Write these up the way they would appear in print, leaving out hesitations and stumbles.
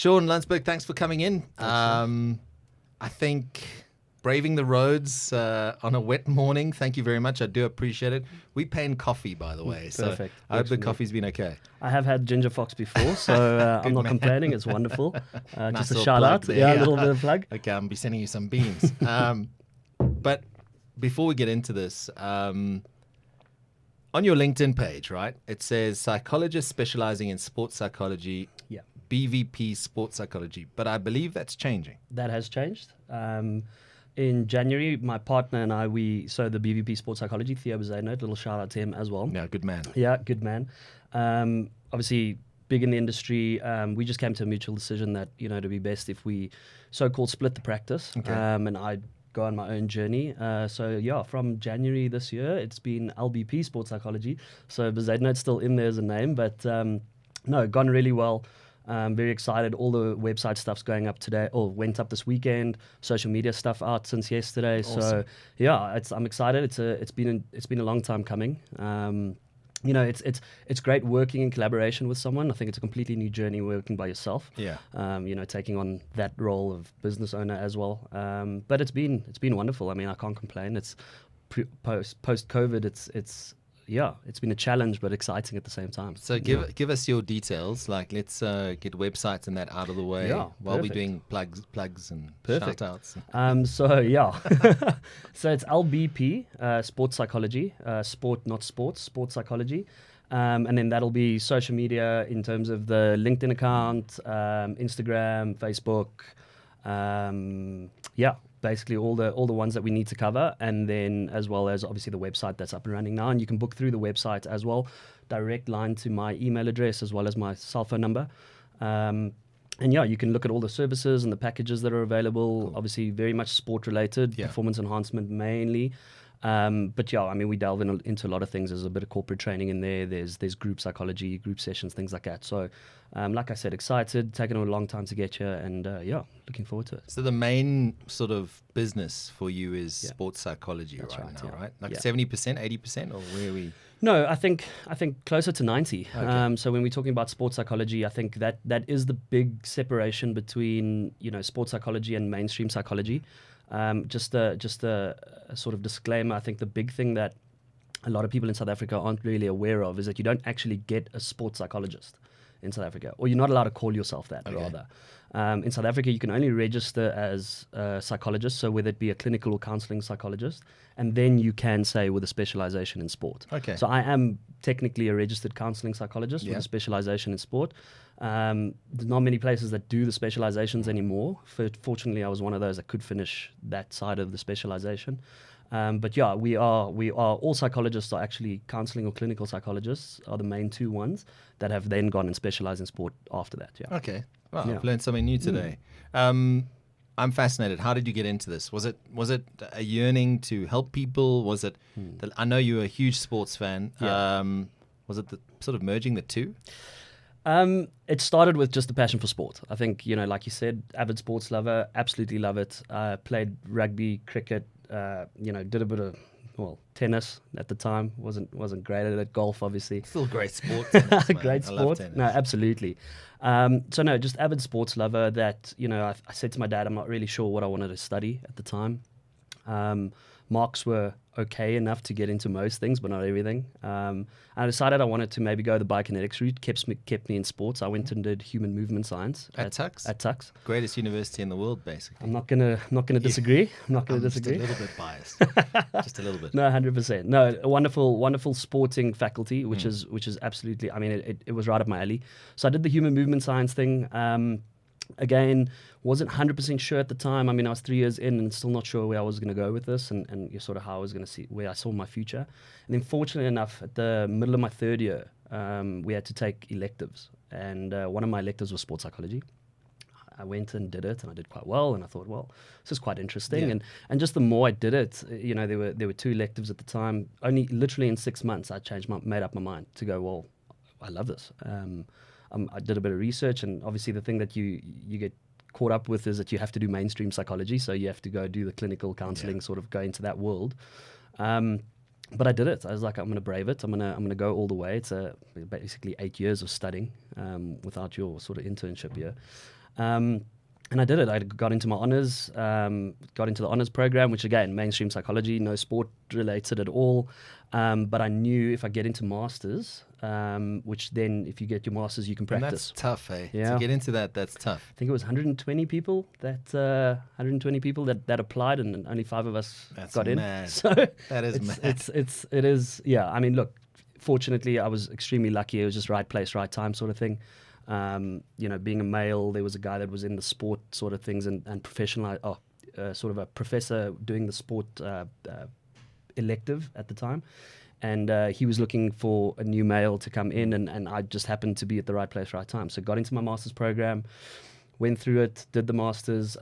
Shaun, Landsberg, thanks for coming in. I think braving the roads on a wet morning, thank you very much. I do appreciate it. We pay in coffee, by the way. Perfect. So I hope the coffee's been okay. I have had ginger fox before, so I'm not complaining. It's wonderful. Nice Just a little shout plug out. there. Yeah, a little bit of plug. Okay, I'll be sending you some beans. But before we get into this, on your LinkedIn page, right, it says psychologist specializing in sports psychology, Yeah. BVP sports psychology, but I believe that's changing. That has changed. In January, my partner and I, so the BVP Sports Psychology, Theo Bezeno, little shout out to him as well. Yeah, good man. Yeah, good man. Obviously, big in the industry. We just came to a mutual decision that, it'd be best if we so-called split the practice. Okay. And I'd go on my own journey. From January this year, it's been LBP Sports Psychology. So Bezeno's still in there as a name, but gone really well. Very excited. All the website stuff's going up today, or went up this weekend. Social media stuff out since yesterday. Awesome. So yeah, I'm excited. It's been a long time coming. It's great working in collaboration with someone. I think it's a completely new journey working by yourself. Yeah. Taking on that role of business owner as well. But it's been wonderful. I mean, I can't complain. It's post COVID. It's been a challenge, but exciting at the same time. So give us your details. Like, let's get websites and that out of the way while we're doing plugs and shout outs. So it's LBP, Sports Psychology, sport, not sports, sports psychology. And then that'll be social media in terms of the LinkedIn account, Instagram, Facebook. Basically all the ones that we need to cover, and then as well as obviously the website that's up and running now, and you can book through the website as well. Direct line to my email address as well as my cell phone number. You can look at all the services and the packages that are available. Cool. Obviously very much sport related, performance enhancement mainly. We delve into a lot of things. There's a bit of corporate training in there. There's group psychology, group sessions, things like that. So, like I said, excited, taken a long time to get here, and looking forward to it. So the main sort of business for you is sports psychology right? Like 70%, 80%, or where are we? No, I think closer to 90. Okay. So when we're talking about sports psychology, I think that is the big separation between sports psychology and mainstream psychology. Just a sort of disclaimer. I think the big thing that a lot of people in South Africa aren't really aware of is that you don't actually get a sports psychologist in South Africa, or you're not allowed to call yourself that. Okay. Rather. In South Africa, you can only register as a psychologist, so whether it be a clinical or counseling psychologist, and then you can say with a specialization in sport. Okay. So I am technically a registered counseling psychologist with a specialization in sport. There's not many places that do the specializations anymore. Fortunately, I was one of those that could finish that side of the specialization. We are all psychologists are actually counseling or clinical psychologists are the main two ones that have then gone and specialized in sport after that. Yeah. Okay. Well, I've learned something new today. I'm fascinated. How did you get into this? Was it a yearning to help people? Was it? I know you're a huge sports fan. Yeah. Was it the sort of merging the two? It started with just a passion for sport. I think, like you said, avid sports lover, absolutely love it. Played rugby, cricket, did a bit of, tennis at the time. Wasn't great at it. Golf, obviously. Still a great sport. Tennis, great sport. I love tennis. No, absolutely. Just avid sports lover that, I said to my dad, I'm not really sure what I wanted to study at the time. Marks were okay enough to get into most things, but not everything. I decided I wanted to maybe go the biokinetics route. Kept me in sports. I went and did human movement science at Tuks. At Tuks, greatest university in the world, basically. I'm not gonna disagree. I'm not gonna disagree. Just a little bit biased. Just a little bit. No, 100%. No, a wonderful sporting faculty, which is absolutely. I mean, it was right up my alley. So I did the human movement science thing. Again, wasn't 100% sure at the time. I mean, I was 3 years in and still not sure where I was going to go with this and sort of how I was going to see where I saw my future. And then fortunately enough, at the middle of my third year, we had to take electives. And one of my electives was sports psychology. I went and did it, and I did quite well. And I thought, well, this is quite interesting. Yeah. And just the more I did it, there were two electives at the time. Only literally in 6 months, I made up my mind to go, well, I love this. I did a bit of research, and obviously the thing that you get caught up with is that you have to do mainstream psychology, so you have to go do the clinical counseling, sort of go into that world. But I did it. I was like, I'm going to brave it. I'm going to go all the way. It's basically 8 years of studying without your sort of internship here. And I did it. I got into my honors, got into the honors program, which again, mainstream psychology, no sport related at all. But I knew if I get into masters, which then if you get your masters, you can And practice. that's tough, eh? Yeah. To get into that, that's tough. I think it was 120 people that applied, and only 5 of us That's got in. mad. So That is mad. it is. Yeah. I mean, look. Fortunately, I was extremely lucky. It was just right place, right time sort of thing. Being a male, there was a guy that was in the sport sort of things and professional, sort of a professor doing the sport elective at the time. And he was looking for a new male to come in, and I just happened to be at the right place, right time. So got into my master's program, went through it, did the master's,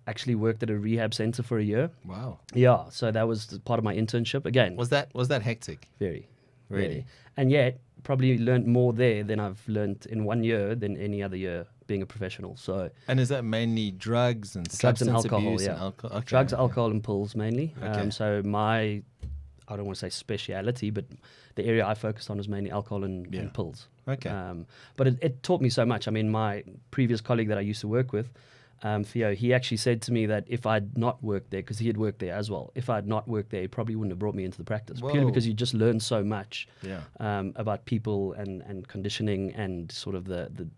actually worked at a rehab center for a year. Wow. Yeah, so that was part of my internship. Again, Was that hectic? very. Really? Very. And yet, probably learned more there than I've learned in 1 year than any other year being a professional. So And is that mainly drugs and drugs and substance alcohol, abuse yeah. and alcohol? Okay, drugs, okay. alcohol, and pills mainly. Okay. So I don't want to say speciality, but the area I focused on was mainly alcohol and pills. Okay. But it taught me so much. I mean, my previous colleague that I used to work with, Theo, he actually said to me that if I'd not worked there, because he had worked there as well, if I'd not worked there, he probably wouldn't have brought me into the practice. Whoa. Purely because you just learn so much Yeah. about people and conditioning and sort of the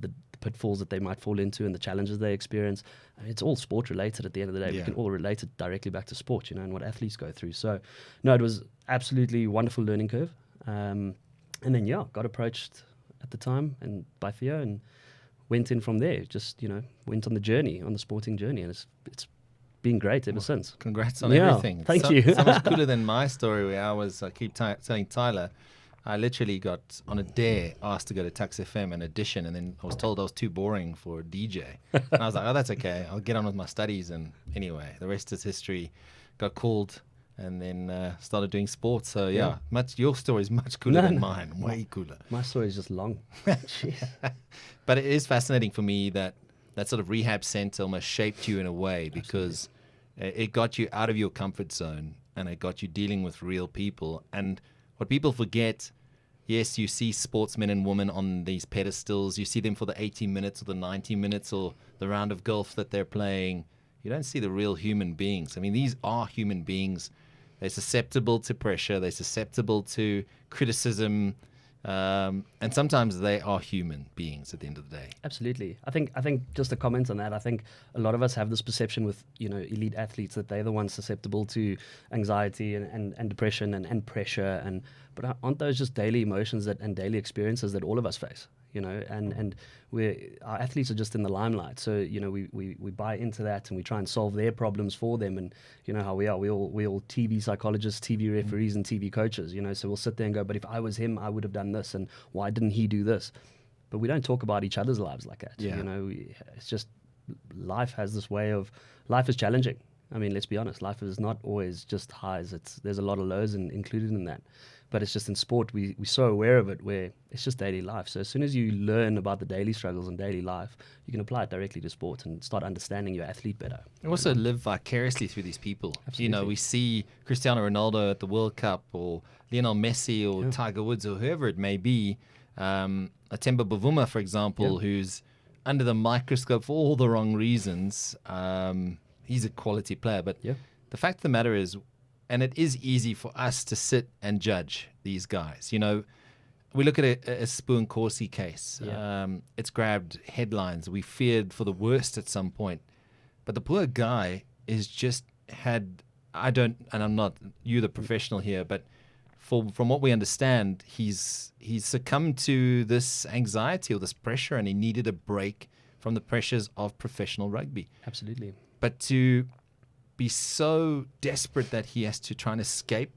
pitfalls that they might fall into and the challenges they experience. I mean, it's all sport related at the end of the day. Yeah. We can all relate it directly back to sport, and what athletes go through. So, no, it was absolutely wonderful learning curve. And then, got approached at the time and by Theo and went in from there. Just, went on the sporting journey, and it's been great ever since. Congrats on Yeah, everything. thank you. So much cooler than my story where I keep telling Tyler, I literally got on a dare asked to go to Tux FM and audition, and then I was told I was too boring for a DJ. And I was like, oh, that's okay. I'll get on with my studies. And anyway, the rest is history. Got called and then started doing sports. So yeah, your story is much cooler than mine. Way cooler. My story is just long. But it is fascinating for me that sort of rehab center almost shaped you in a way, because it got you out of your comfort zone and it got you dealing with real people. And what people forget, yes, you see sportsmen and women on these pedestals. You see them for the 80 minutes or the 90 minutes or the round of golf that they're playing. You don't see the real human beings. I mean, these are human beings. They're susceptible to pressure. They're susceptible to criticism. And sometimes they are human beings at the end of the day. Absolutely. I think just a comment on that. I think a lot of us have this perception with elite athletes that they're the ones susceptible to anxiety and depression and pressure, but aren't those just daily emotions and daily experiences that all of us face? And our athletes are just in the limelight, so we buy into that and we try and solve their problems for them. And how we are, we all TV psychologists, TV referees, and TV coaches. So we'll sit there and go, but if I was him, I would have done this, and why didn't he do this? But we don't talk about each other's lives like that. Yeah. It's just life has this way of life is challenging. I mean, let's be honest, life is not always just highs. There's a lot of lows included in that. But it's just in sport, we're so aware of it where it's just daily life. So as soon as you learn about the daily struggles and daily life, you can apply it directly to sport and start understanding your athlete better. And also live vicariously through these people. Absolutely. We see Cristiano Ronaldo at the World Cup, or Lionel Messi, or Tiger Woods, or whoever it may be. Atemba Bavuma, for example, who's under the microscope for all the wrong reasons. He's a quality player. But the fact of the matter is, and it is easy for us to sit and judge these guys. We look at a Spoon Corsi case. It's grabbed headlines. We feared for the worst at some point. But the poor guy is just and I'm not you the professional here, but from what we understand, he's succumbed to this anxiety or this pressure, and he needed a break from the pressures of professional rugby. Absolutely. But to be so desperate that he has to try and escape,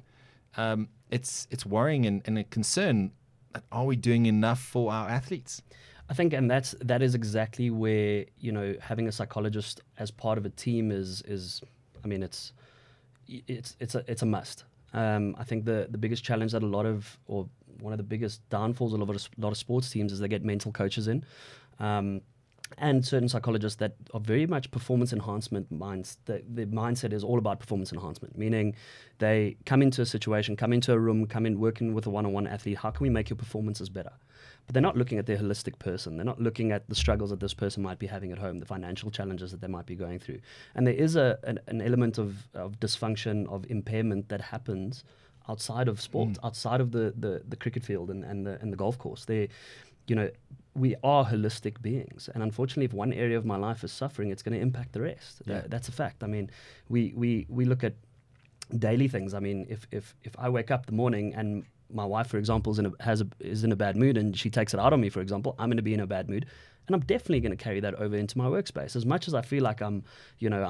it's worrying and a concern. Are we doing enough for our athletes? I think, and that is exactly where having a psychologist as part of a team is I mean, it's a must. I think the biggest challenge that one of the biggest downfalls of a lot of sports teams is they get mental coaches in. and certain psychologists that are very much performance enhancement minds. The mindset is all about performance enhancement, meaning they come into a situation, come into a room, come in working with a one-on-one athlete. How can we make your performances better? But they're not looking at their holistic person. They're not looking at the struggles that this person might be having at home, the financial challenges that they might be going through. And there is an element of dysfunction, of impairment that happens outside of sport, outside of the cricket field and the golf course. We are holistic beings, and unfortunately, if one area of my life is suffering, it's going to impact the rest. Yeah. That's a fact. I mean, we look at daily things. I mean, if I wake up the morning and my wife, for example, is in a bad mood and she takes it out on me, for example, I'm going to be in a bad mood, and I'm definitely going to carry that over into my workspace. As much as I feel like I'm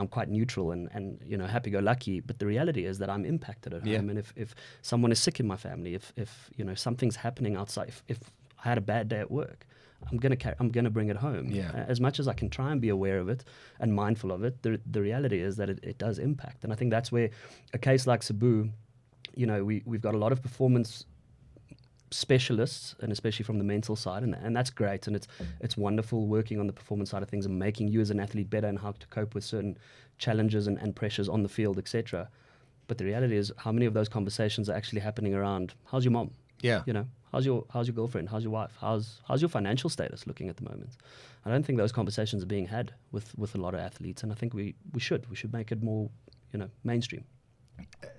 quite neutral and happy-go-lucky, but the reality is that I'm impacted at home. And if someone is sick in my family, if something's happening outside, if I had a bad day at work, I'm gonna bring it home. As much as I can try and be aware of it and mindful of it, the reality is that it does impact. And I think that's where a case like Cebu, we've got a lot of performance specialists, and especially from the mental side, and that's great, and it's wonderful working on the performance side of things and making you as an athlete better and how to cope with certain challenges and pressures on the field, etc. But the reality is, how many of those conversations are actually happening around, how's your mom? Yeah. How's your girlfriend? How's your wife? How's your financial status looking at the moment? I don't think those conversations are being had with a lot of athletes, and I think we should make it more mainstream.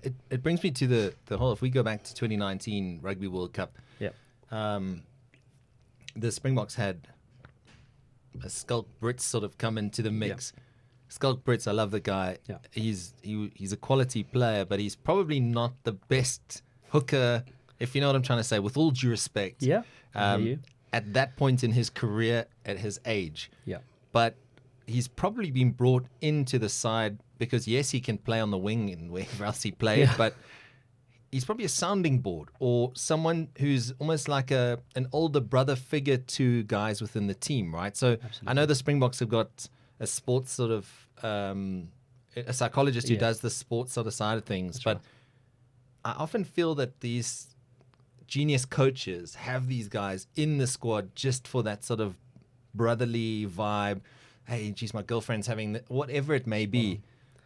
It brings me to the whole, if we go back to 2019 Rugby World Cup, the Springboks had a Skulk Brits sort of come into the mix. Skulk Brits, I love the guy. He's a quality player, but he's probably not the best hooker, if you know what I'm trying to say, with all due respect. At that point in his career, at his age. But he's probably been brought into the side because, yes, he can play on the wing and wherever else he played, but he's probably a sounding board or someone who's almost like an older brother figure to guys within the team, right? So I know the Springboks have got a sports sort of a psychologist who does the sports sort of side of things, but I often feel that these genius coaches have these guys in the squad just for that sort of brotherly vibe. Hey, geez, my girlfriend's having whatever it may be.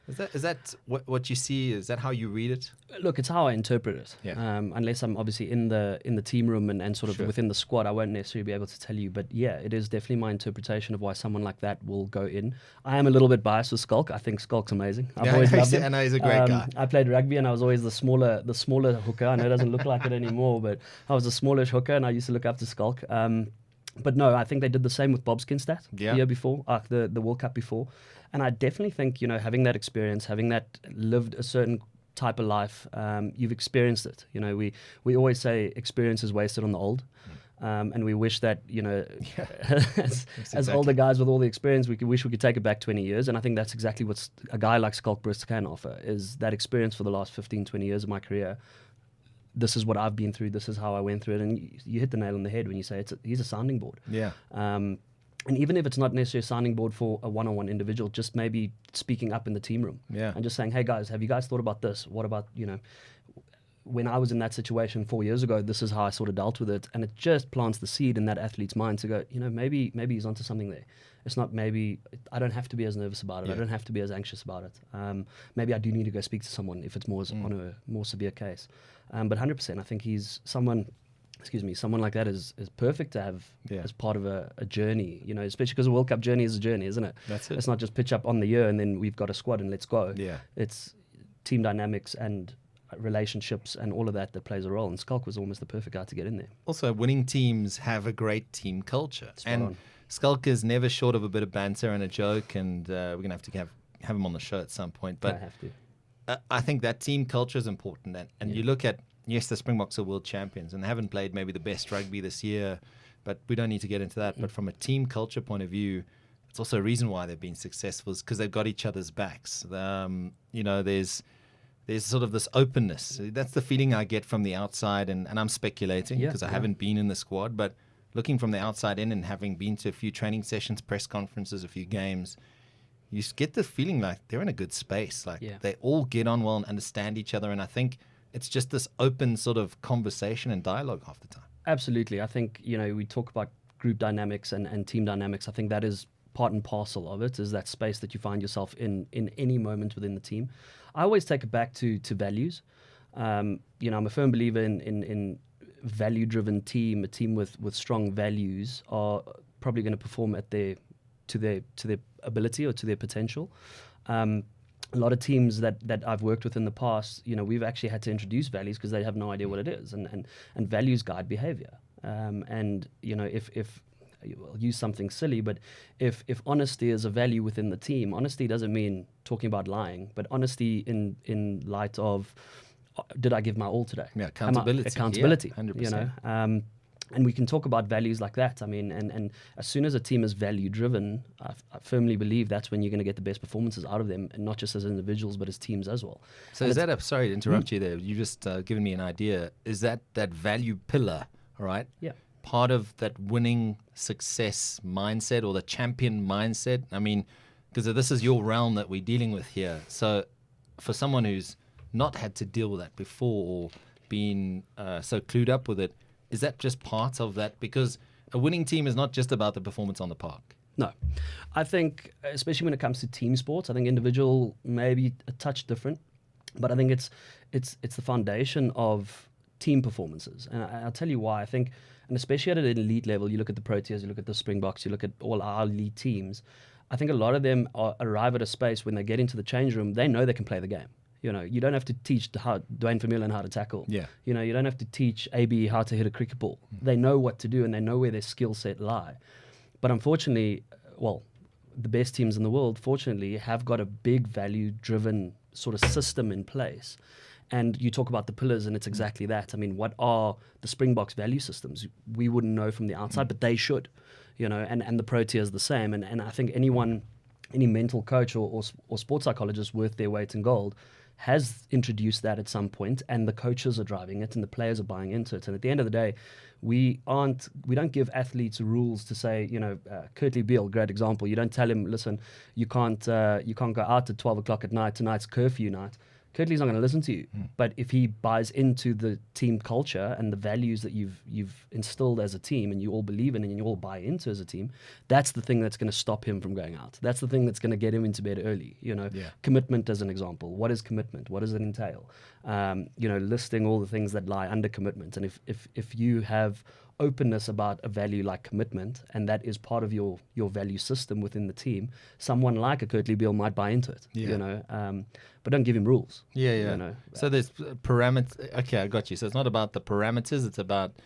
Is that what you see? Is that how you read it? Look, it's how I interpret it. Unless I'm obviously in the team room and sort of within the squad, I won't necessarily be able to tell you. But yeah, it is definitely my interpretation of why someone like that will go in. I am a little bit biased with Skulk. I think Skulk's amazing. I've always loved him. I know he's a great guy. I played rugby and I was always the smaller hooker. I know it doesn't look like it anymore, but I was a smallish hooker and I used to look up to Skulk. But no, I think they did the same with Bob Skinstad the year before, the World Cup before. And I definitely think, having that experience, having that lived a certain type of life, you've experienced it. We always say experience is wasted on the old. And we wish that, as older guys with all the experience, we could take it back 20 years. And I think that's exactly what a guy like Skulk Brits can offer, is that experience for the last 15, 20 years of my career. This is what I've been through. This is how I went through it. And you hit the nail on the head when you say he's a sounding board. And even if it's not necessarily a sounding board for a one-on-one individual, just maybe speaking up in the team room and just saying, hey guys, have you guys thought about this? What about, when I was in that situation 4 years ago, this is how I sort of dealt with it. And it just plants the seed in that athlete's mind to go, maybe he's onto something there. It's not I don't have to be as nervous about it. I don't have to be as anxious about it. Maybe I do need to go speak to someone if it's on a more severe case. But 100%, I think he's someone like that is perfect to have as part of a journey, especially because a World Cup journey is a journey, isn't it? That's it. It's not just pitch up on the year and then we've got a squad and let's go. It's team dynamics and relationships and all of that plays a role. And Skulk was almost the perfect guy to get in there. Also, winning teams have a great team culture. And Skulk is never short of a bit of banter and a joke, and we're going to have him on the show at some point. But I have to. I think that team culture is important. And you look at, yes, the Springboks are world champions and they haven't played maybe the best rugby this year, but we don't need to get into that. But from a team culture point of view, it's also a reason why they've been successful, is because they've got each other's backs. There's sort of this openness. That's the feeling I get from the outside, and I'm speculating because I haven't been in the squad, but looking from the outside in and having been to a few training sessions, press conferences, a few games, you get the feeling like they're in a good space. They all get on well and understand each other, and I think it's just this open sort of conversation and dialogue half the time. Absolutely. I think, we talk about group dynamics and team dynamics. I think that is part and parcel of it, is that space that you find yourself in any moment within the team. I always take it back to values. I'm a firm believer in value-driven team. A team with strong values are probably going to perform to their ability or to their potential. A lot of teams that I've worked with in the past, we've actually had to introduce values because they have no idea what it is, and values guide behavior. If I'll use something silly, but if honesty is a value within the team, honesty doesn't mean talking about lying, but honesty in light of, did I give my all today? Yeah, accountability. Accountability. Yeah, 100%. And we can talk about values like that. I mean, and as soon as a team is value driven, I firmly believe that's when you're going to get the best performances out of them, and not just as individuals, but as teams as well. So is that sorry to interrupt you there. You just given me an idea. Is that value pillar, all right? Yeah. Part of that winning success mindset or the champion mindset? I mean, because this is your realm that we're dealing with here. So for someone who's not had to deal with that before or been so clued up with it, is that just part of that? Because a winning team is not just about the performance on the park. No. I think, especially when it comes to team sports, I think individual may be a touch different, but I think it's the foundation of team performances. And I'll tell you why. I think, and especially at an elite level, you look at the Proteas, you look at the Springboks, you look at all our elite teams, I think a lot of them arrive at a space when they get into the change room, they know they can play the game. You don't have to teach Dwayne Vermeulen how to tackle. Yeah. You don't have to teach AB how to hit a cricket ball. They know what to do, and they know where their skill set lie. But unfortunately, the best teams in the world, fortunately, have got a big value-driven sort of system in place. And you talk about the pillars, and it's exactly that. I mean, what are the Springboks value systems? We wouldn't know from the outside, but they should. And the Proteas the same. And I think any mental coach or sports psychologist worth their weight in gold has introduced that at some point, and the coaches are driving it and the players are buying into it. And at the end of the day, we don't give athletes rules to say, Curtly Beale, great example. You don't tell him, listen, you can't go out at 12 o'clock at night, tonight's curfew night. Curtly's not going to listen to you. But if he buys into the team culture and the values that you've instilled as a team, and you all believe in and you all buy into as a team, that's the thing that's going to stop him from going out. That's the thing that's going to get him into bed early. Commitment as an example. What is commitment? What does it entail? Listing all the things that lie under commitment. And if you have openness about a value like commitment, and that is part of your value system within the team, someone like a Curtly Beale might buy into it. But don't give him rules. So there's parameters. Okay, I got you. So it's not about the parameters, it's about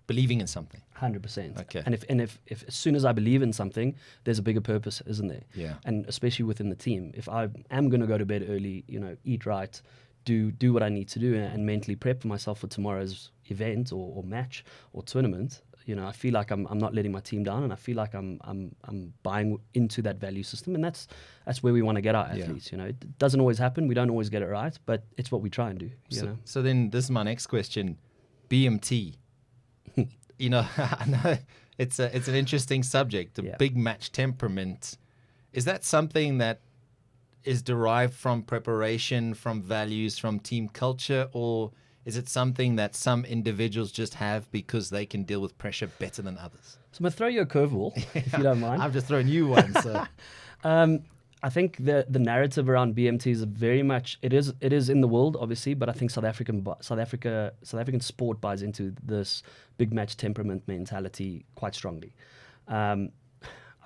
believing in something. 100%. Okay. And if as soon as I believe in something, there's a bigger purpose, isn't there? Yeah. And especially within the team, if I am going to go to bed early, eat right, do what I need to do, and mentally prep myself for tomorrow's event or match or tournament, I feel like I'm not letting my team down, and I feel like I'm buying into that value system, and that's where we want to get our athletes. It doesn't always happen, we don't always get it right, but it's what we try and do. So then this is my next question. BMT. I know it's an interesting subject. The big match temperament. Is that something that is derived from preparation, from values, from team culture, or is it something that some individuals just have because they can deal with pressure better than others? So I'm going to throw you a curveball, if you don't mind. I've just thrown you one. So. I think the narrative around BMT is very much, it is in the world, obviously, but I think South African sport buys into this big match temperament mentality quite strongly. I've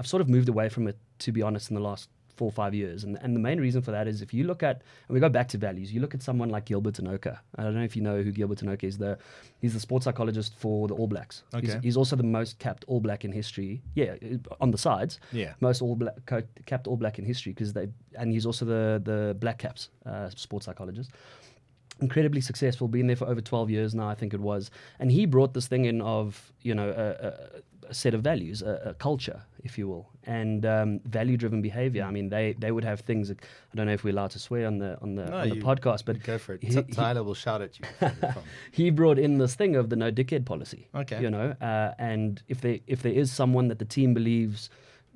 sort of moved away from it, to be honest, in the last 4 or 5 years. And the main reason for that is if you look at, and we go back to values, you look at someone like Gilbert Anoka. I don't know if you know who Gilbert Anoka is. He's the sports psychologist for the All Blacks. Okay. He's also the most capped All Black in history. Yeah, on the sides. Yeah. Most capped All Black in history, and he's also the Black Caps sports psychologist. Incredibly successful, been there for over 12 years now, I think it was. And he brought this thing in of, a set of values, a culture, if you will, and value-driven behavior. I mean, they would have things that, I don't know if we're allowed to swear on the podcast, but go for it. Tyler will shout at you. He brought in this thing of the no dickhead policy. Okay. And if there is someone that the team believes,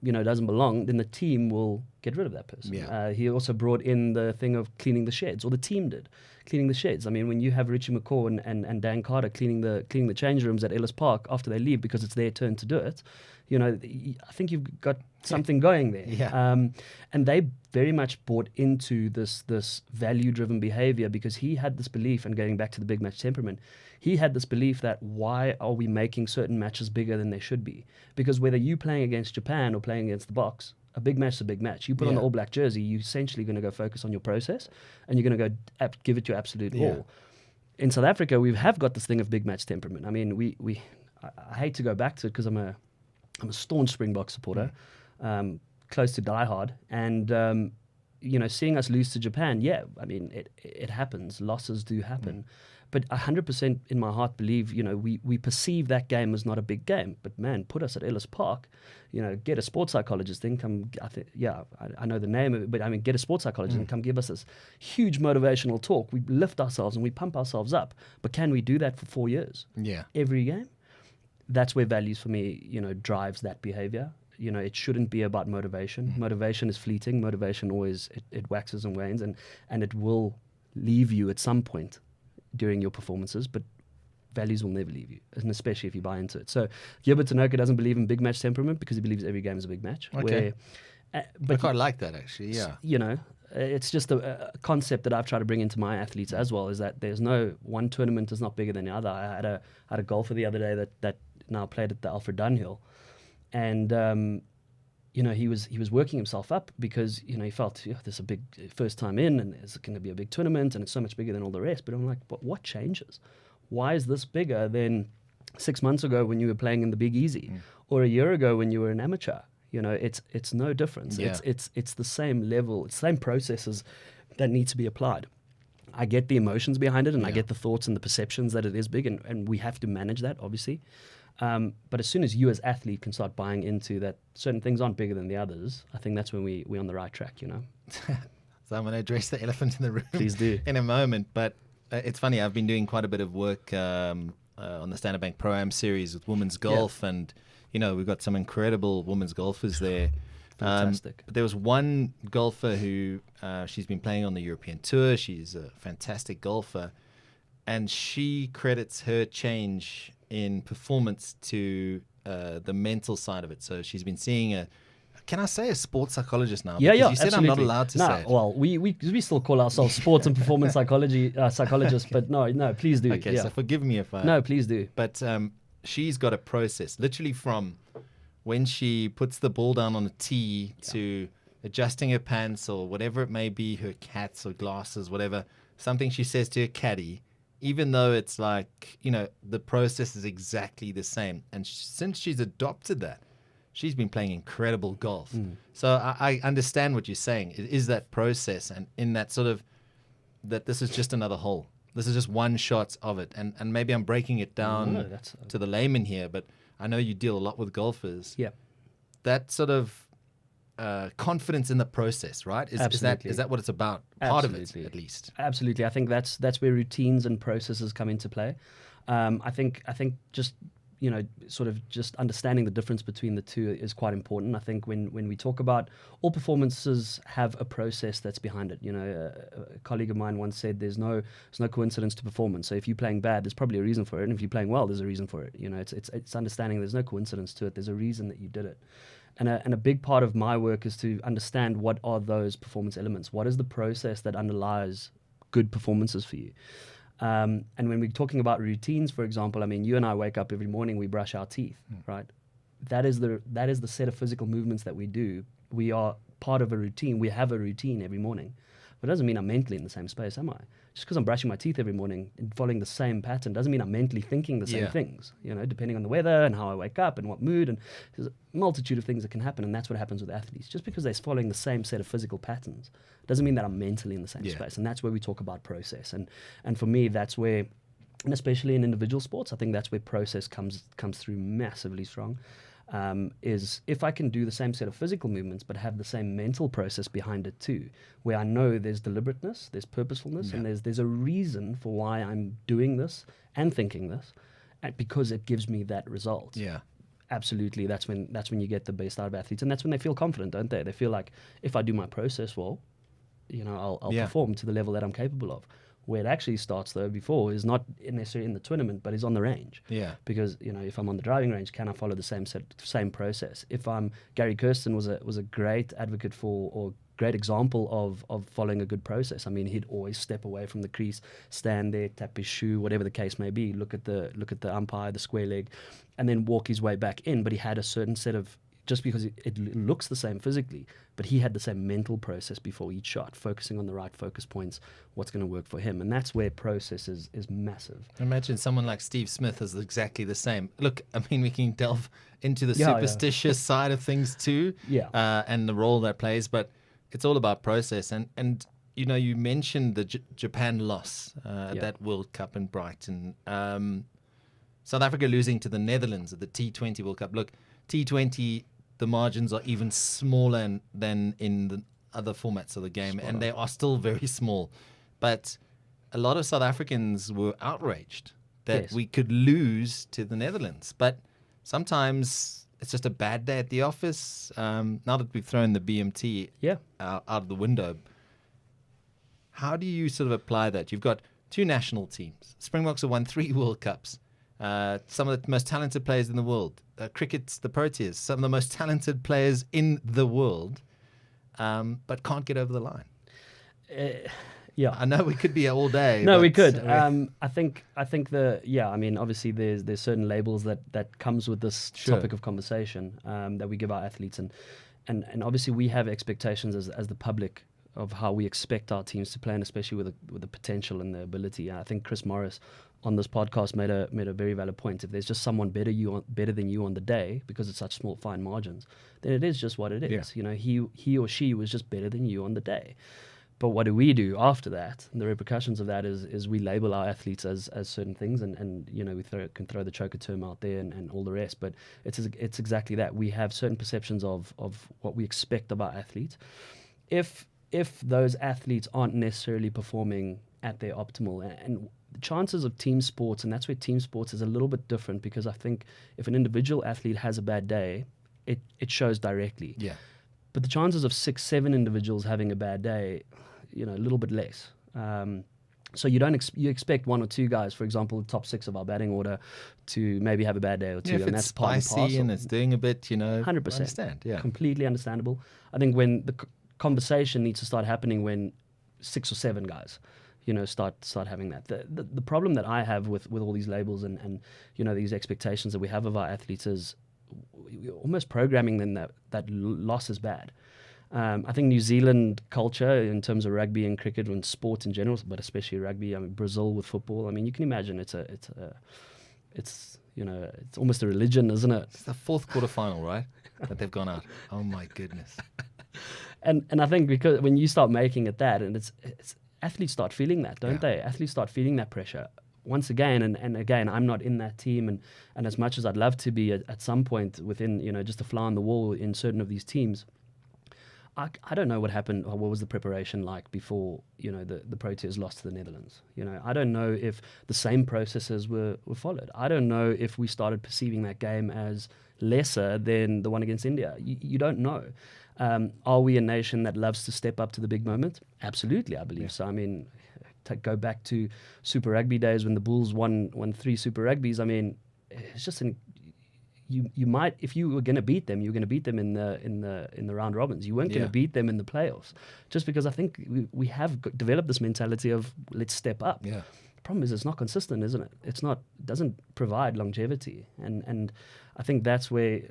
doesn't belong, then the team will get rid of that person. Yeah. He also brought in the thing of cleaning the sheds, or the team did, cleaning the sheds. I mean, when you have Richie McCaw and Dan Carter cleaning the change rooms at Ellis Park after they leave because it's their turn to do it, you know, I think you've got something going there. Yeah. And they very much bought into this value-driven behavior, because he had this belief, and going back to the big match temperament, he had this belief that why are we making certain matches bigger than they should be? Because whether you playing against Japan or playing against the Box, a big match is a big match. You put on the All Black jersey, you're essentially going to go focus on your process, and you're going to go give it your absolute all. In South Africa, we have got this thing of big match temperament. I mean, I hate to go back to it because I'm a staunch Springbok supporter, close to diehard, and you know, seeing us lose to Japan, I mean, it happens. Losses do happen. But 100% in my heart believe, you know, we perceive that game as not a big game. But man, put us at Ellis Park, you know, get a sports psychologist in, come, I know the name of it, but I mean, get a sports psychologist and come give us this huge motivational talk. We lift ourselves and we pump ourselves up. But can we do that for 4 years? Yeah. Every game? That's where values for me, you know, drives that behavior. You know, it shouldn't be about motivation. Motivation is fleeting. Motivation always, it waxes and wanes, and it will leave you at some point during your performances, but values will never leave you, and especially if you buy into it. So Gilbert Tanoka doesn't believe in big match temperament because he believes every game is a big match. Okay. But I quite like that, actually, yeah. you know, it's just a concept that I've tried to bring into my athletes as well, is that there's no one tournament is not bigger than the other. I had a golfer the other day that now played at the Alfred Dunhill, and you know, he was working himself up because, you know, he felt, this is a big first time in, and it's going to be a big tournament, and it's so much bigger than all the rest. But I'm like, but what changes? Why is this bigger than 6 months ago when you were playing in the Big Easy, or a year ago when you were an amateur? You know, it's no difference. Yeah. It's the same level, it's the same processes that need to be applied. I get the emotions behind it, and I get the thoughts and the perceptions that it is big, and we have to manage that, obviously. But as soon as you as athlete can start buying into that certain things aren't bigger than the others, I think that's when we're on the right track, you know. So I'm going to address the elephant in the room. Please do. In a moment. But it's funny, I've been doing quite a bit of work on the Standard Bank Pro-Am series with women's golf, and, you know, we've got some incredible women's golfers there. Fantastic. But there was one golfer who, she's been playing on the European Tour. She's a fantastic golfer. And she credits her change in performance to the mental side of it. So she's been seeing can I say a sports psychologist now? Yeah, because you said absolutely. I'm not allowed to say it. Well, we still call ourselves sports and performance psychologists, but no, please do. Okay, so forgive me if I... No, please do. But she's got a process, literally from when she puts the ball down on a tee to adjusting her pants or whatever it may be, her cats or glasses, whatever, something she says to her caddy, even though it's like, you know, the process is exactly the same. And since she's adopted that, she's been playing incredible golf. So I understand what you're saying. It is that process, and in that sort of, that this is just another hole. This is just one shot of it. And maybe I'm breaking it down to the layman here, but I know you deal a lot with golfers. Yeah. That sort of confidence in the process, right? Is that what it's about? Part of it, at least. Absolutely. I think that's where routines and processes come into play. I think just, you know, sort of just understanding the difference between the two is quite important. I think when we talk about all performances have a process that's behind it. You know, a colleague of mine once said there's no coincidence to performance. So if you're playing bad, there's probably a reason for it, and if you're playing well, there's a reason for it. You know, it's understanding there's no coincidence to it. There's a reason that you did it. And a big part of my work is to understand what are those performance elements. What is the process that underlies good performances for you? And when we're talking about routines, for example, I mean, you and I wake up every morning, we brush our teeth, right? That is the set of physical movements that we do. We are part of a routine. We have a routine every morning. But it doesn't mean I'm mentally in the same space, am I? Just because I'm brushing my teeth every morning and following the same pattern doesn't mean I'm mentally thinking the same things, you know, depending on the weather and how I wake up and what mood, and there's a multitude of things that can happen, and that's what happens with athletes. Just because they're following the same set of physical patterns doesn't mean that I'm mentally in the same space, and that's where we talk about process. And for me, that's where, and especially in individual sports, I think that's where process comes through massively strong. Is if I can do the same set of physical movements but have the same mental process behind it too, where I know there's deliberateness, there's purposefulness, and there's a reason for why I'm doing this and thinking this, because it gives me that result. Yeah. absolutely, that's when you get the best out of athletes, and that's when they feel confident, don't they? They feel like, if I do my process well, I'll Yeah. perform to the level that I'm capable of. Where it actually starts, though, before is not necessarily in the tournament, but is on the range. Yeah. Because if I'm on the driving range, can I follow the same process? If Gary Kirsten was a great advocate for, or great example of following a good process. I mean, he'd always step away from the crease, stand there, tap his shoe, whatever the case may be, look at the umpire, the square leg, and then walk his way back in. But he had a certain set of, just because it looks the same physically, but he had the same mental process before each shot, focusing on the right focus points, what's going to work for him. And that's where process is massive. Imagine someone like Steve Smith is exactly the same. Look, I mean, we can delve into the Yeah, superstitious side of things too, and the role that plays, but it's all about process. And you mentioned the Japan loss at that World Cup in Brighton. South Africa losing to the Netherlands at the T20 World Cup. Look, T20, the margins are even smaller than in the other formats of the game, and they are still very small. But a lot of South Africans were outraged that we could lose to the Netherlands. But sometimes it's just a bad day at the office. Now that we've thrown the BMT out of the window, how do you sort of apply that? You've got 2 national teams. Springboks have won 3 World Cups. Some of the most talented players in the world. Cricket's the Proteas, some of the most talented players in the world, but can't get over the line. I know we could be here all day. No, we could. I think I mean, obviously there's certain labels that comes with this topic of conversation that we give our athletes, and obviously we have expectations as the public of how we expect our teams to play, and especially with the potential and the ability. I think Chris Morris on this podcast made a very valid point. If there's just someone better than you on the day, because it's such small fine margins, then it is just what it is. He or she was just better than you on the day. But what do we do after that? And the repercussions of that is we label our athletes as certain things, and we can throw the choker term out there and all the rest. But it's exactly that. We have certain perceptions of what we expect of our athletes. If those athletes aren't necessarily performing at their optimal, and the chances of team sports, and that's where team sports is a little bit different, because I think if an individual athlete has a bad day, it shows directly. Yeah. But the chances of 6-7 individuals having a bad day, a little bit less. So you don't you expect 1 or 2 guys, for example, the top 6 of our batting order, to maybe have a bad day or 2, if and it's that's part of the spicy and it's doing a bit, 100%. I understand. Yeah. Completely understandable. I think when the conversation needs to start happening when 6 or 7 guys, start having that. The problem that I have with all these labels and these expectations that we have of our athletes is we're almost programming them that loss is bad. I think New Zealand culture in terms of rugby and cricket and sport in general, but especially rugby, I mean Brazil with football, I mean you can imagine it's almost a religion, isn't it? It's the 4th quarterfinal, right? That they've gone out. Oh my goodness. And I think because when you start making it that, and it's athletes start feeling that, don't they? Athletes start feeling that pressure. Once again, and again, I'm not in that team, and as much as I'd love to be at some point within, just a fly on the wall in certain of these teams, I don't know what happened, or what was the preparation like before, the Proteas lost to the Netherlands. I don't know if the same processes were followed. I don't know if we started perceiving that game as lesser than the one against India. You don't know. Are we a nation that loves to step up to the big moment? Absolutely, I believe so. I mean, go back to Super Rugby days when the Bulls won 3 Super Rugbies. I mean, it's just you might, if you were going to beat them, you were going to beat them in the round robins. You weren't going to beat them in the playoffs, just because I think we have developed this mentality of let's step up. Yeah. The problem is it's not consistent, isn't it? It doesn't provide longevity, and I think that's where,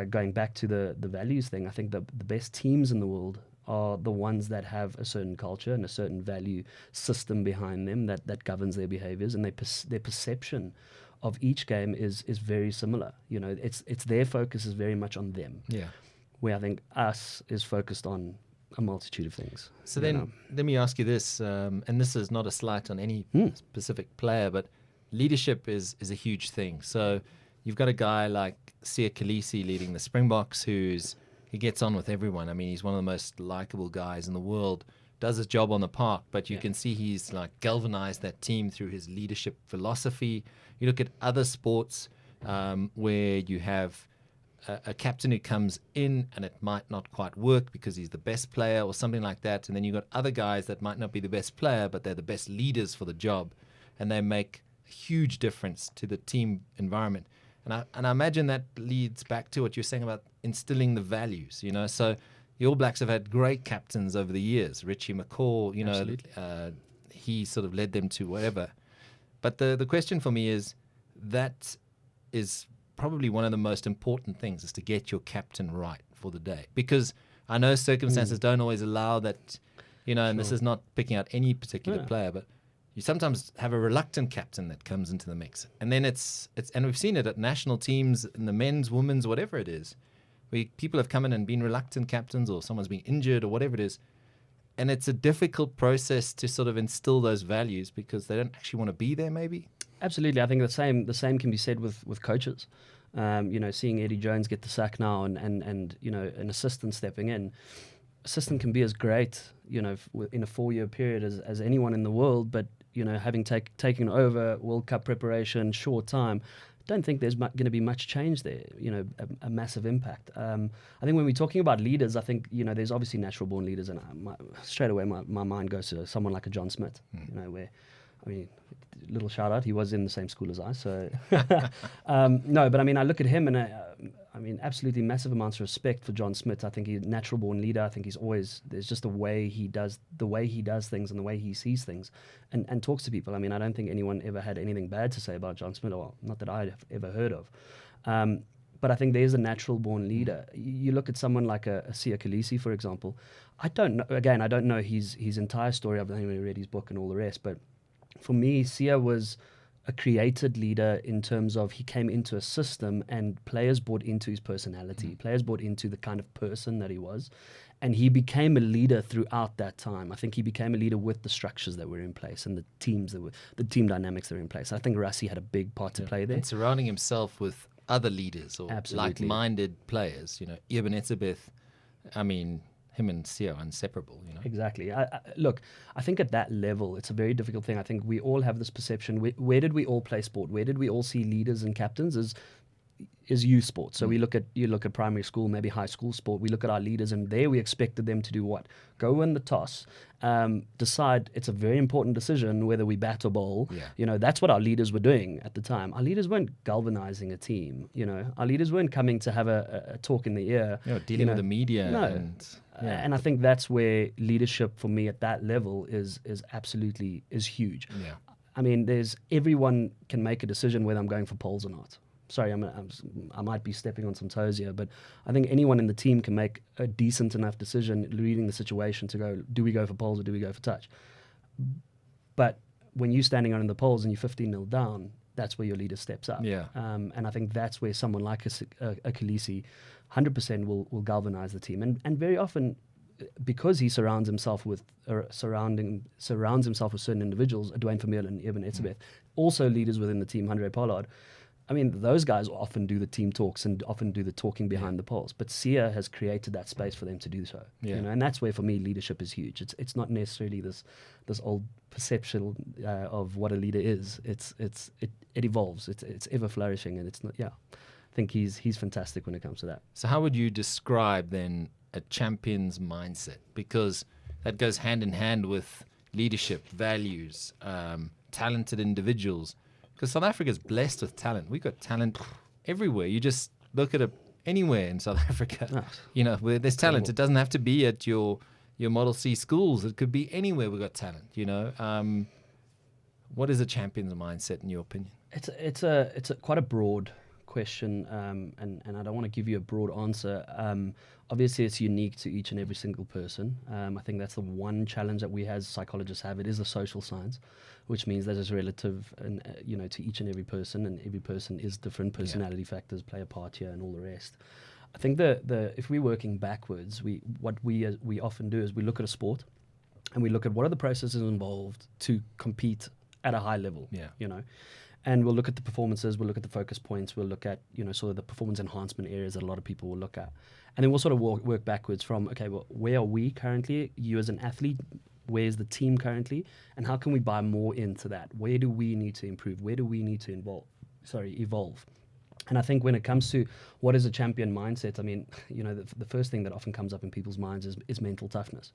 going back to the values thing, I think the best teams in the world are the ones that have a certain culture and a certain value system behind them that governs their behaviors, and their perception of each game is very similar. It's their focus is very much on them. Yeah. Where I think us is focused on a multitude of things. So then let me ask you this, and this is not a slight on any specific player, but leadership is a huge thing. So you've got a guy like Sias leading the Springboks, he gets on with everyone. I mean, he's one of the most likable guys in the world, does his job on the park, but you can see he's galvanized that team through his leadership philosophy. You look at other sports where you have a captain who comes in and it might not quite work because he's the best player or something like that. And then you've got other guys that might not be the best player, but they're the best leaders for the job. And they make a huge difference to the team environment. And I imagine that leads back to what you're saying about instilling the values, you know. So the All Blacks have had great captains over the years. Richie McCaw, you know, he sort of led them to whatever. But the question for me is, that is probably one of the most important things, is to get your captain right for the day. Because I know circumstances don't always allow that, you know, and this is not picking out any particular player, but you sometimes have a reluctant captain that comes into the mix. And then it's and we've seen it at national teams, in the men's, women's, whatever it is, where people have come in and been reluctant captains, or someone's been injured or whatever it is. And it's a difficult process to sort of instill those values because they don't actually want to be there, maybe. Absolutely. I think the same can be said with coaches. You know, seeing Eddie Jones get the sack now and you know, an assistant stepping in. Assistant can be as great, you know, in a 4-year period as anyone in the world, but, you know, having taken over World Cup preparation, short time, don't think there's going to be much change there, you know, a massive impact. I think when we're talking about leaders, I think, you know, there's obviously natural born leaders, and straight away my mind goes to someone like a John Smith, you know, where, I mean, little shout out, he was in the same school as I, so no, but I mean, I look at him and I mean, absolutely massive amounts of respect for John Smith. I think he's a natural born leader. I think he's always, there's just the way he does things and the way he sees things and talks to people. I mean, I don't think anyone ever had anything bad to say about John Smith, or not that I'd have ever heard of. But I think there's a natural born leader. You look at someone like a Sias, for example. I don't know his entire story. I've only read his book and all the rest, but for me, Sias was a created leader in terms of he came into a system and players bought into his personality. Players bought into the kind of person that he was. And he became a leader throughout that time. I think he became a leader with the structures that were in place and the team dynamics that were in place. I think Rassie had a big part to play there. And surrounding himself with other leaders or like-minded players, you know, Eben Etzebeth, I mean, him and Sias are inseparable, you know. Exactly. Look, I think at that level, it's a very difficult thing. I think we all have this perception. Where did we all play sport? Where did we all see leaders and captains? Is youth sport. So you look at primary school, maybe high school sport. We look at our leaders, and there we expected them to do what? Go win the toss, decide. It's a very important decision whether we bat or bowl. Yeah. You know, that's what our leaders were doing at the time. Our leaders weren't galvanizing a team. You know, our leaders weren't coming to have a talk in the ear. Dealing with the media. No. And I think that's where leadership for me at that level is absolutely huge. Yeah. I mean, everyone can make a decision whether I'm going for polls or not. Sorry, I might be stepping on some toes here, but I think anyone in the team can make a decent enough decision reading the situation to go, do we go for polls or do we go for touch? But when you're standing on in the polls and you're 15-0 down, that's where your leader steps up. Yeah. And I think that's where someone like a Khaleesi 100% will galvanize the team. And very often, because he surrounds himself with certain individuals, Dwayne Vermeulen and Eben Etzebeth, also leaders within the team, Andre Pollard. I mean, those guys often do the team talks and often do the talking behind the polls. But Sias has created that space for them to do so. Yeah. You know, and that's where, for me, leadership is huge. It's not necessarily this old perception of what a leader is. It evolves. It's ever flourishing, and it's not. Yeah, I think he's fantastic when it comes to that. So how would you describe then a champion's mindset? Because that goes hand in hand with leadership, values, talented individuals. Because South Africa is blessed with talent. We've got talent everywhere. You just look at anywhere in South Africa. You know, where there's talent. It doesn't have to be at your Model C schools. It could be anywhere we've got talent, you know. What is a champion's mindset in your opinion? It's quite a broad question, and I don't want to give you a broad answer. Obviously, it's unique to each and every single person. I think that's the one challenge that we as psychologists have. It is a social science, which means that it's relative, and you know, to each and every person is different. Personality factors play a part here, and all the rest. I think if we're working backwards, what we often do is we look at a sport, and we look at what are the processes involved to compete at a high level. Yeah. You know. And we'll look at the performances, we'll look at the focus points, we'll look at, you know, sort of the performance enhancement areas that a lot of people will look at. And then we'll sort of work backwards from, okay, well, where are we currently? You as an athlete, where's the team currently? And how can we buy more into that? Where do we need to improve? Where do we need to evolve? And I think when it comes to what is a champion mindset, I mean, the first thing that often comes up in people's minds is mental toughness.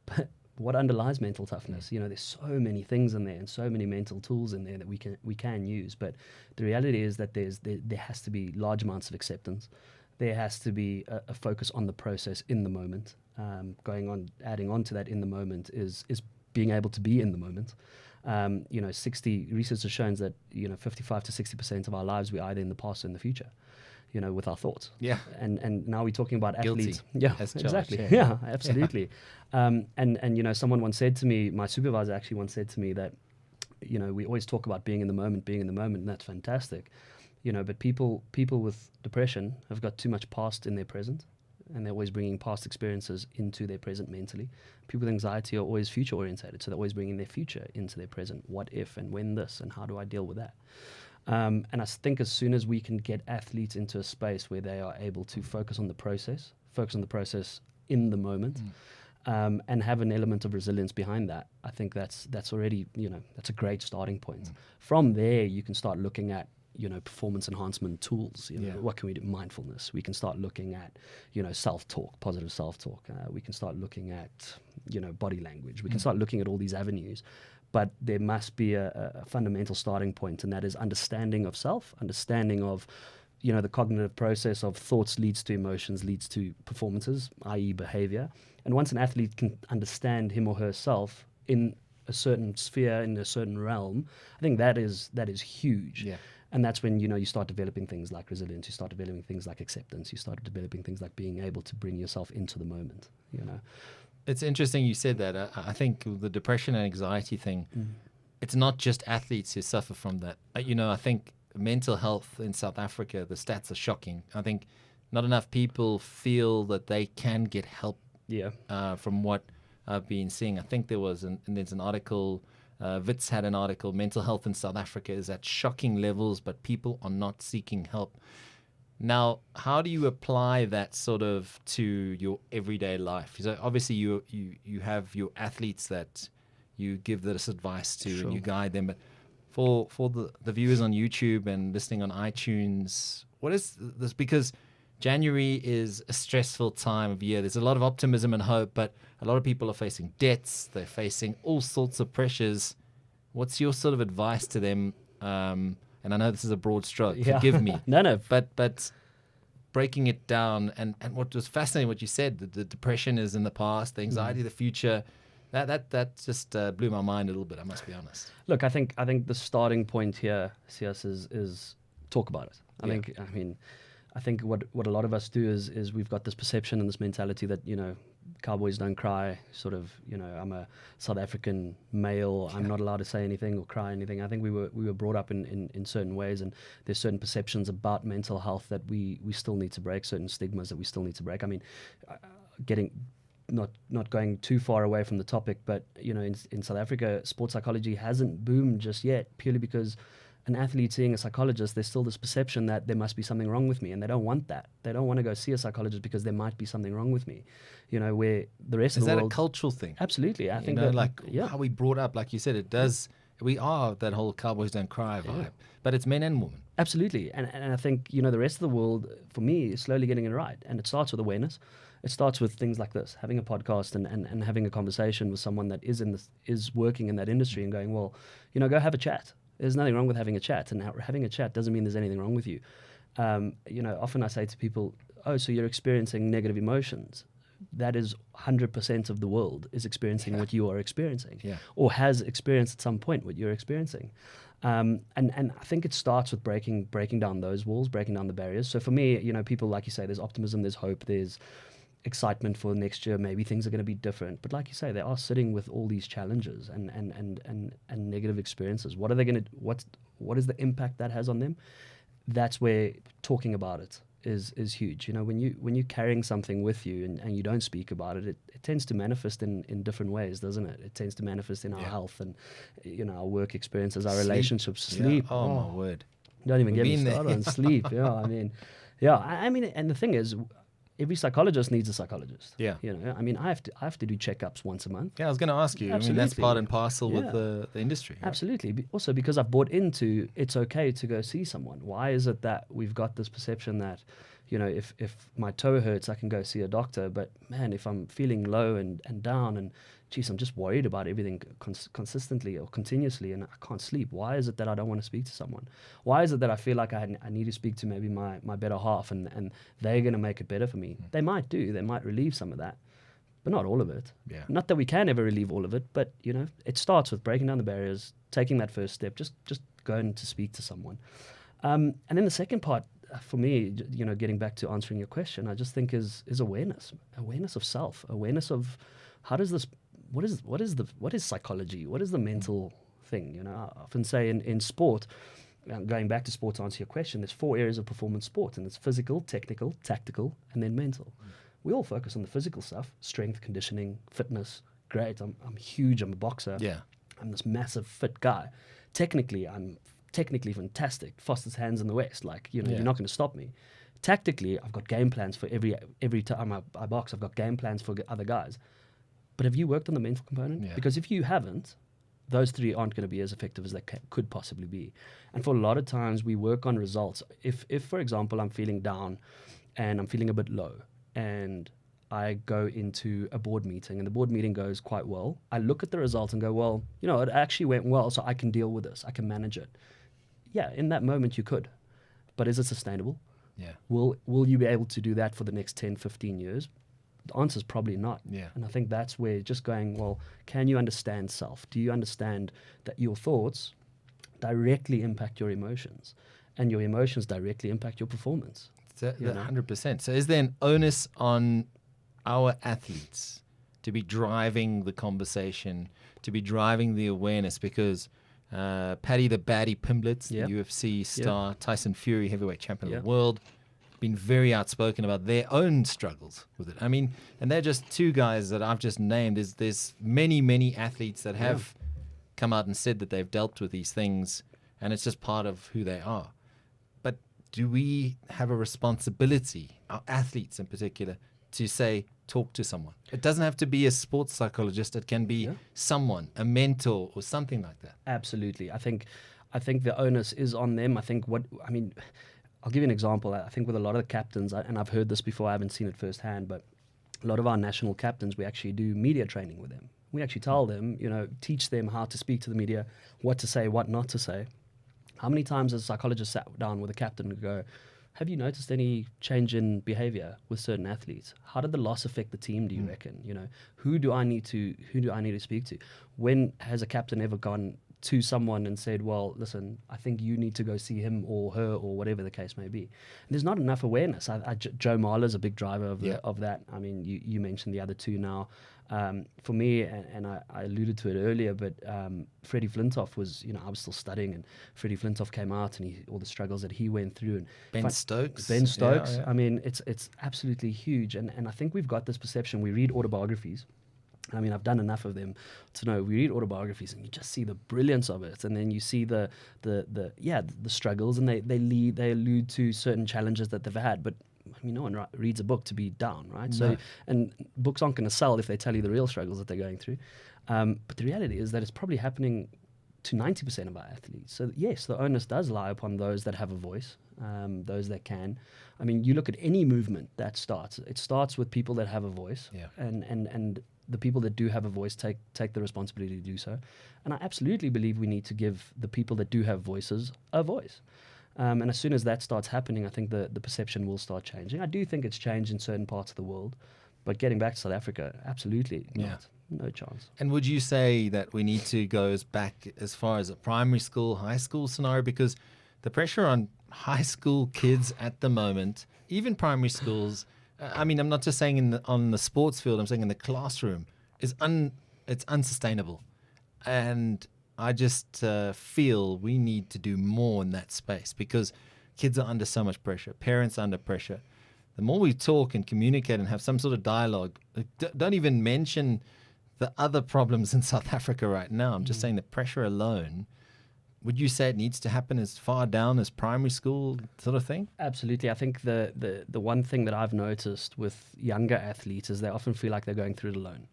But what underlies mental toughness? There's so many things in there and so many mental tools in there that we can use. But the reality is that there has to be large amounts of acceptance. There has to be a focus on the process in the moment. Adding on to that in the moment is being able to be in the moment. 60 research has shown that 55 to 60% of our lives we're either in the past or in the future. With our thoughts. Yeah. And now we're talking about athletes. Guilty. Yeah, exactly. Yeah, absolutely. And someone once said to me, my supervisor actually once said to me that, we always talk about being in the moment, and that's fantastic. But people with depression have got too much past in their present, and they're always bringing past experiences into their present mentally. People with anxiety are always future orientated, so they're always bringing their future into their present. What if and when this, and how do I deal with that? And I think as soon as we can get athletes into a space where they are able to focus on the process in the moment, and have an element of resilience behind that, I think that's already, that's a great starting point. From there, you can start looking at, performance enhancement tools. What can we do? Mindfulness. We can start looking at, self-talk, positive self-talk. We can start looking at, body language. We can start looking at all these avenues. But there must be a fundamental starting point, and that is understanding of self, understanding of, the cognitive process of thoughts leads to emotions, leads to performances, i.e. behavior. And once an athlete can understand him or herself in a certain sphere, in a certain realm, I think that is huge. Yeah. And that's when, you start developing things like resilience, you start developing things like acceptance, you start developing things like being able to bring yourself into the moment, It's interesting you said that. I think the depression and anxiety thing, it's not just athletes who suffer from that. I think mental health in South Africa, the stats are shocking. I think not enough people feel that they can get help from what I've been seeing. I think there's an article, Wits had an article, mental health in South Africa is at shocking levels, but people are not seeking help. Now, how do you apply that sort of to your everyday life? So obviously you have your athletes that you give this advice to, Sure. and you guide them. But for the viewers on YouTube and listening on iTunes, what is this? Because January is a stressful time of year. There's a lot of optimism and hope, but a lot of people are facing debts. They're facing all sorts of pressures. What's your sort of advice to them? And I know this is a broad stroke. Yeah. Forgive me. No. But breaking it down, and what was fascinating, what you said, the depression is in the past, the anxiety, the future. That just blew my mind a little bit, I must be honest. Look, I think the starting point here, Sias, is talk about it. I think what a lot of us do is we've got this perception and this mentality that, cowboys don't cry, sort of, I'm a South African male, I'm not allowed to say anything or cry anything. I think we were brought up in certain ways, and there's certain perceptions about mental health that we still need to break, certain stigmas that we still need to break. I mean, not going too far away from the topic, but, in South Africa, sports psychology hasn't boomed just yet, purely because an athlete seeing a psychologist, there's still this perception that there must be something wrong with me, and they don't want that. They don't want to go see a psychologist because there might be something wrong with me. Where the rest of the world... Is that a cultural thing? Absolutely. I think how we brought up, like you said, it does... We are that whole cowboys don't cry vibe, but it's men and women. Absolutely. And I think, the rest of the world, for me, is slowly getting it right. And it starts with awareness. It starts with things like this, having a podcast and having a conversation with someone that is working in that industry and going, well, go have a chat. There's nothing wrong with having a chat, and having a chat doesn't mean there's anything wrong with you. Often I say to people, oh, so you're experiencing negative emotions. That is 100% of the world is experiencing what you are experiencing, or has experienced at some point what you're experiencing. And I think it starts with breaking down those walls, breaking down the barriers. So for me, people, like you say, there's optimism, there's hope, there's excitement for next year. Maybe things are going to be different, but like you say, they are sitting with all these challenges and negative experiences. What are they going to? What is the impact that has on them? That's where talking about it is huge. When you're carrying something with you and you don't speak about it, it tends to manifest in different ways, doesn't it? It tends to manifest in our health and our work experiences, our relationships, sleep. Yeah. Oh my word! Don't even get me started on sleep. I mean, and the thing is, every psychologist needs a psychologist. Yeah. You know, I mean, I have to do checkups once a month. Yeah, I was going to ask you. I mean, that's Absolutely. part and parcel with Yeah. the industry. Right? Absolutely. Also because I've bought into it's okay to go see someone. Why is it that we've got this perception that, you know, if my toe hurts, I can go see a doctor. But man, if I'm feeling low and down and geez, I'm just worried about everything consistently or continuously and I can't sleep. Why is it that I don't want to speak to someone? Why is it that I feel like I need to speak to maybe my better half and they're going to make it better for me? They might do. They might relieve some of that. But not all of it. Yeah. Not that we can ever relieve all of it, but you know, it starts with breaking down the barriers, taking that first step, just going to speak to someone. And then the second part for me, you know, getting back to answering your question, I just think is awareness of self, awareness of how does this, what is psychology? What is the mental thing? You know, I often say in sport, going back to sport to answer your question, there's 4 areas of performance sport, and it's physical, technical, tactical, and then mental. We all focus on the physical stuff, strength, conditioning, fitness. Great, I'm huge, I'm a boxer. Yeah. I'm this massive fit guy. Technically, I'm technically fantastic, fastest hands in the West. Like, you know, you're not going to stop me. Tactically, I've got game plans for every time I box. I've got game plans for other guys. But have you worked on the mental component? Yeah. Because if you haven't, those three aren't going to be as effective as they could possibly be. And for a lot of times, we work on results. If for example, I'm feeling down and I'm feeling a bit low, and I go into a board meeting and the board meeting goes quite well, I look at the results and go, well, you know, it actually went well, so I can deal with this. I can manage it. Yeah, in that moment you could. But is it sustainable? Yeah. Will you be able to do that for the next 10, 15 years? The answer is probably not. Yeah. And I think that's where just going, well, can you understand self? Do you understand that your thoughts directly impact your emotions and your emotions directly impact your performance? 100%. So is there an onus on our athletes to be driving the conversation, to be driving the awareness? Because Paddy the Baddie Pimblett, the UFC star, Tyson Fury, heavyweight champion of the world, been very outspoken about their own struggles with it. I mean, and they're just two guys that I've just named. There's many athletes that have come out and said that they've dealt with these things, and it's just part of who they are. But do we have a responsibility, our athletes in particular, to say, talk to someone? It doesn't have to be a sports psychologist. It can be someone, a mentor or something like that. Absolutely. I think the onus is on them. I'll give you an example. I think with a lot of the captains, and I've heard this before, I haven't seen it firsthand, but a lot of our national captains, we actually do media training with them. We actually tell them, you know, teach them how to speak to the media, what to say, what not to say. How many times has a psychologist sat down with a captain and go, have you noticed any change in behavior with certain athletes? How did the loss affect the team, do you reckon? You know, who do I need to speak to? When has a captain ever gone to someone and said, well, listen, I think you need to go see him or her or whatever the case may be? And there's not enough awareness. Joe Marler's a big driver of that. I mean, you mentioned the other two now. For me, and I alluded to it earlier, but Freddie Flintoff was, you know, I was still studying, and Freddie Flintoff came out and all the struggles that he went through. And Ben Stokes. Yeah. I mean, it's absolutely huge. And I think we've got this perception. We read autobiographies. I mean, I've done enough of them to know we read autobiographies and you just see the brilliance of it, and then you see the struggles, and they allude to certain challenges that they've had. But I mean, no one reads a book to be down, right? No. So, and books aren't going to sell if they tell you the real struggles that they're going through. But the reality is that it's probably happening to 90% of our athletes. So yes, the onus does lie upon those that have a voice, those that can. I mean, you look at any movement that starts. It starts with people that have a voice, and the people that do have a voice take the responsibility to do so. And I absolutely believe we need to give the people that do have voices a voice. And as soon as that starts happening, I think the perception will start changing. I do think it's changed in certain parts of the world, but getting back to South Africa, absolutely not. No chance. And would you say that we need to go back as far as a primary school, high school scenario? Because the pressure on high school kids at the moment, even primary schools, I mean, I'm not just saying on the sports field, I'm saying in the classroom, it's unsustainable. And I just feel we need to do more in that space, because kids are under so much pressure, parents are under pressure. The more we talk and communicate and have some sort of dialogue, don't even mention the other problems in South Africa right now. I'm just saying the pressure alone would you say it needs to happen as far down as primary school sort of thing? Absolutely. I think the one thing that I've noticed with younger athletes is they often feel like they're going through it alone.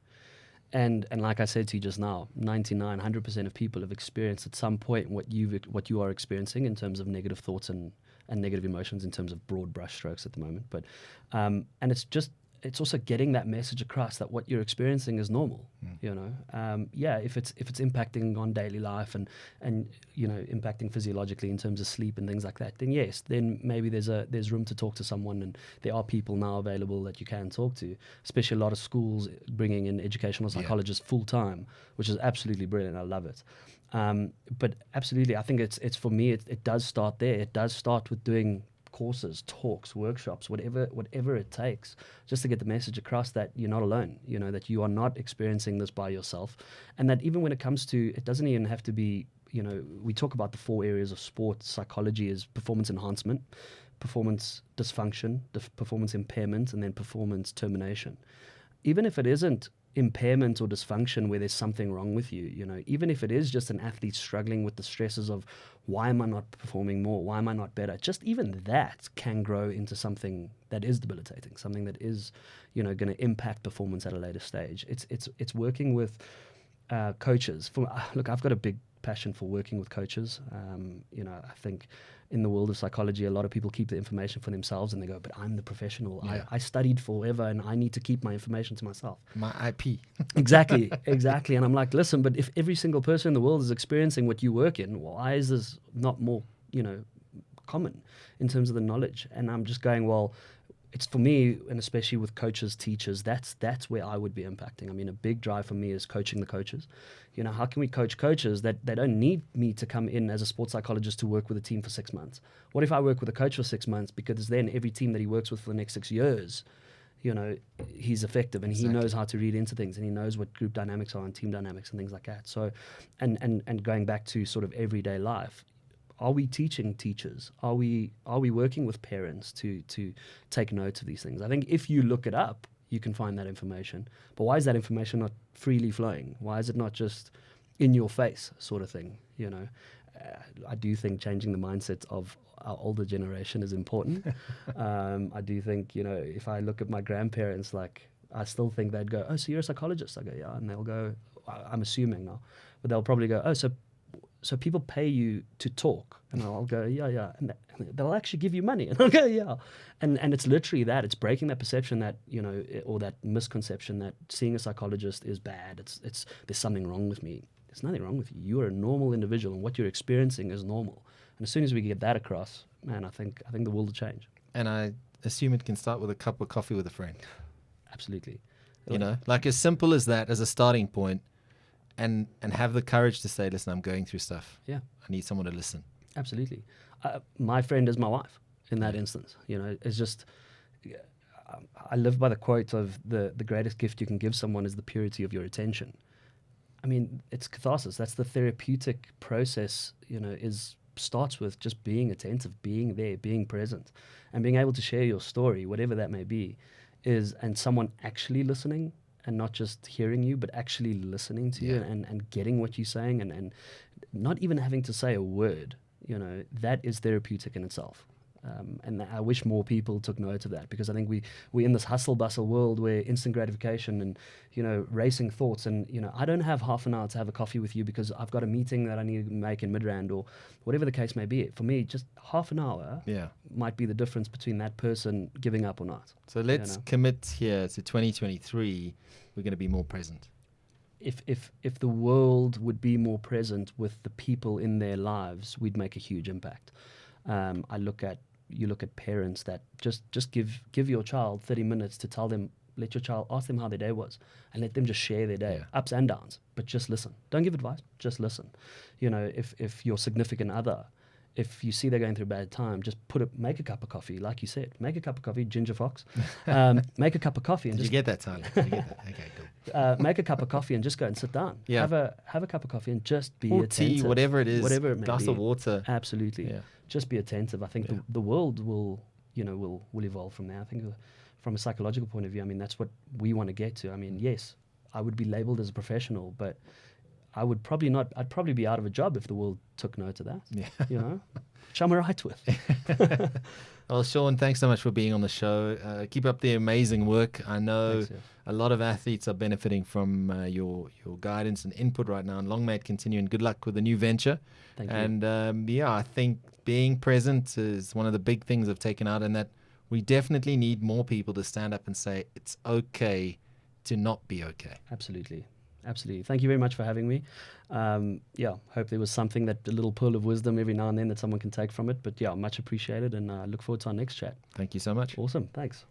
And like I said to you just now, 100% of people have experienced at some point what you are experiencing in terms of negative thoughts and negative emotions in terms of broad brushstrokes at the moment. But and it's also getting that message across that what you're experiencing is normal. If it's impacting on daily life and impacting physiologically in terms of sleep and things like that, then yes, then maybe there's room to talk to someone, and there are people now available that you can talk to, especially a lot of schools bringing in educational psychologists full time, which is absolutely brilliant. I love it. But absolutely, I think it's for me, it does start there. It does start with doing courses, talks, workshops, whatever it takes, just to get the message across that you're not alone, that you are not experiencing this by yourself. And that even when it comes to, it doesn't even have to be, we talk about the 4 areas of sport psychology as performance enhancement, performance dysfunction, performance impairment, and then performance termination. Even if it isn't impairment or dysfunction where there's something wrong with you, even if it is just an athlete struggling with the stresses of why am I not performing more, why am I not better, just even that can grow into something that is debilitating, something that is going to impact performance at a later stage. It's working with coaches. Look, I've got a big passion for working with coaches. I think in the world of psychology, a lot of people keep the information for themselves and they go, but I'm the professional. Yeah. I studied forever and I need to keep my information to myself. My IP. Exactly. And I'm like, listen, but if every single person in the world is experiencing what you work in, why is this not more, common in terms of the knowledge? And I'm just going, well, it's for me, and especially with coaches, teachers, that's where I would be impacting. I mean, a big drive for me is coaching the coaches. How can we coach coaches that they don't need me to come in as a sports psychologist to work with a team for 6 months? What if I work with a coach for 6 months? Because then every team that he works with for the next 6 years, he's effective and he knows how to read into things and he knows what group dynamics are and team dynamics and things like that. So, and going back to sort of everyday life, are we teaching teachers? Are we working with parents to take note of these things? I think if you look it up, you can find that information. But why is that information not freely flowing? Why is it not just in your face sort of thing? I do think changing the mindset of our older generation is important. I do think, if I look at my grandparents, like I still think they'd go, oh, so you're a psychologist? I go, yeah. And they'll go, I'm assuming now, but they'll probably go, oh, so people pay you to talk? And I'll go, yeah. And they'll actually give you money. And I'll go, yeah. And it's literally that. It's breaking that perception that, or that misconception that seeing a psychologist is bad. It's there's something wrong with me. There's nothing wrong with you. You are a normal individual and what you're experiencing is normal. And as soon as we get that across, man, I think the world will change. And I assume it can start with a cup of coffee with a friend. Absolutely. Like as simple as that as a starting point. And have the courage to say, listen, I'm going through stuff. Yeah. I need someone to listen. Absolutely. My friend is my wife in that instance. It's just, I live by the quote of the greatest gift you can give someone is the purity of your attention. I mean, it's catharsis. That's the therapeutic process, starts with just being attentive, being there, being present, and being able to share your story, whatever that may be, and someone actually listening. And not just hearing you, but actually listening to you and getting what you're saying and not even having to say a word, that is therapeutic in itself. And I wish more people took note of that, because I think we're in this hustle bustle world where instant gratification and, racing thoughts and, I don't have half an hour to have a coffee with you because I've got a meeting that I need to make in Midrand or whatever the case may be. For me, just half an hour might be the difference between that person giving up or not. So let's commit here to 2023. We're going to be more present. If the world would be more present with the people in their lives, we'd make a huge impact. You look at parents that just give your child 30 minutes to tell them, let your child ask them how their day was and let them just share their day, ups and downs, but just listen. Don't give advice, just listen. If your significant other, if you see they're going through a bad time, just make a cup of coffee, like you said. Make a cup of coffee, Ginger Fox. Make a cup of coffee. And Did you get that, Tyler? Did you get that? Okay, cool. Make a cup of coffee and just go and sit down. Yeah. have a cup of coffee and just be or attentive. tea, whatever it is. Whatever it may glass be. of water. Absolutely. Yeah. Just be attentive. I think the world will evolve from there. I think from a psychological point of view, I mean, that's what we want to get to. I mean, yes, I would be labeled as a professional, but I would probably not. I'd probably be out of a job if the world took note of that. Yeah. You know, which I'm all right with. Well, Shaun, thanks so much for being on the show. Keep up the amazing work. I know Thanks, yeah. a lot of athletes are benefiting from your guidance and input right now. And long may it continue. And good luck with the new venture. Thank you. And yeah, I think being present is one of the big things I've taken out, and that we definitely need more people to stand up and say it's okay to not be okay. Absolutely. Absolutely. Thank you very much for having me. Yeah, hope there was something, that a little pearl of wisdom every now and then that someone can take from it. But yeah, much appreciated, and I look forward to our next chat. Thank you so much. Awesome. Thanks.